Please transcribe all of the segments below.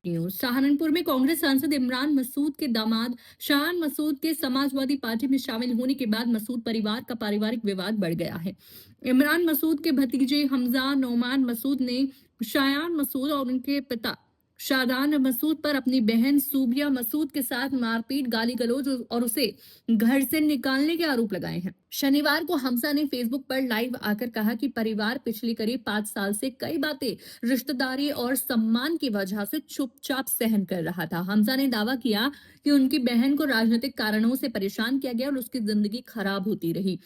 News Saharanpur में कांग्रेस सांसद इमरान मसूद के दामाद शान मसूद के समाजवादी पार्टी में शामिल होने के बाद मसूद परिवार का पारिवारिक विवाद बढ़ गया है। इमरान मसूद के भतीजे हमजा नौमान मसूद ने शायान मसूद और उनके पिता शादान मसूद पर अपनी बहन सूबिया मसूद के साथ मारपीट, गाली गलौज और उसे घर से निकालने के आरोप लगाए हैं। शनिवार को हमजा ने फेसबुक पर लाइव आकर कहा कि परिवार पिछली करीब 5 साल से कई बातें रिश्तेदारी और सम्मान की वजह से चुपचाप सहन कर रहा था। हमजा ने दावा किया कि उनकी बहन को राजनीतिक कारणों से परेशान किया गया और उसकी जिंदगी खराब होती रही।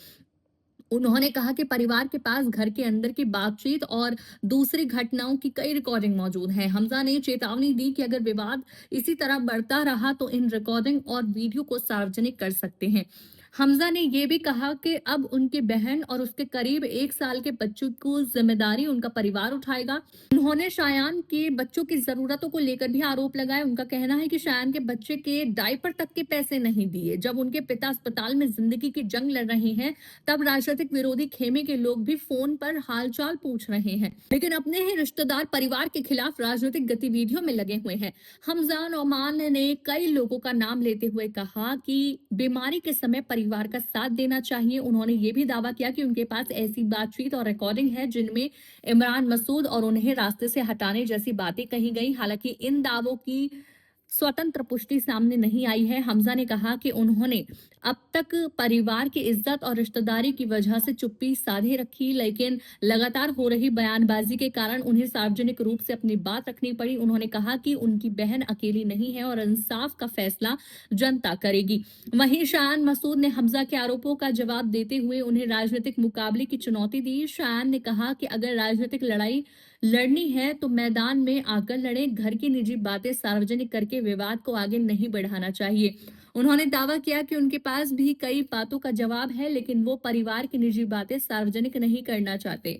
उन्होंने कहा कि परिवार के पास घर के अंदर की बातचीत और दूसरी घटनाओं की कई रिकॉर्डिंग मौजूद है। हमजा ने चेतावनी दी कि अगर विवाद इसी तरह बढ़ता रहा तो इन रिकॉर्डिंग और वीडियो को सार्वजनिक कर सकते हैं। हमजा ने यह भी कहा कि अब उनकी बहन और उसके करीब 1 साल के बच्चों को जिम्मेदारी उनका परिवार उठाएगा। उन्होंने शायान के बच्चों की जरूरतों को लेकर भी आरोप लगाए। उनका कहना है कि शायान के बच्चे के डायपर तक के पैसे नहीं दिए। जब उनके पिता अस्पताल में जिंदगी की जंग लड़ रहे हैं, तब राजनीतिक विरोधी खेमे के लोग भी फोन पर हालचाल पूछ रहे हैं, लेकिन अपने ही रिश्तेदार परिवार के खिलाफ राजनीतिक गतिविधियों में लगे हुए हैं। हमजा नौमान ने कई लोगों का नाम लेते हुए कहा कि बीमारी के समय परिवार का साथ देना चाहिए। उन्होंने ये भी दावा किया कि उनके पास ऐसी बातचीत और रिकॉर्डिंग है जिनमें इमरान मसूद और उन्हें रास्ते से हटाने जैसी बातें कही गई। हालांकि इन दावों की स्वतंत्र पुष्टि सामने नहीं आई है। हमजा ने कहा कि उन्होंने अब तक परिवार की इज्जत और रिश्तेदारी की वजह से चुप्पी साधे रखी, लेकिन लगातार हो रही बयानबाजी के कारण उन्हें सार्वजनिक रूप से अपनी बात रखनी पड़ी। उन्होंने कहा कि उनकी बहन अकेली नहीं है और इंसाफ का फैसला जनता करेगी। वहीं शायान मसूद ने हमजा के आरोपों का जवाब देते हुए उन्हें राजनीतिक मुकाबले की चुनौती दी। शायान ने कहा कि अगर राजनीतिक लड़ाई लड़नी है तो मैदान में आकर लड़े, घर की निजी बातें सार्वजनिक करके विवाद को आगे नहीं बढ़ाना चाहिए। उन्होंने दावा किया कि उनके पास भी कई बातों का जवाब है, लेकिन वो परिवार की निजी बातें सार्वजनिक नहीं करना चाहते।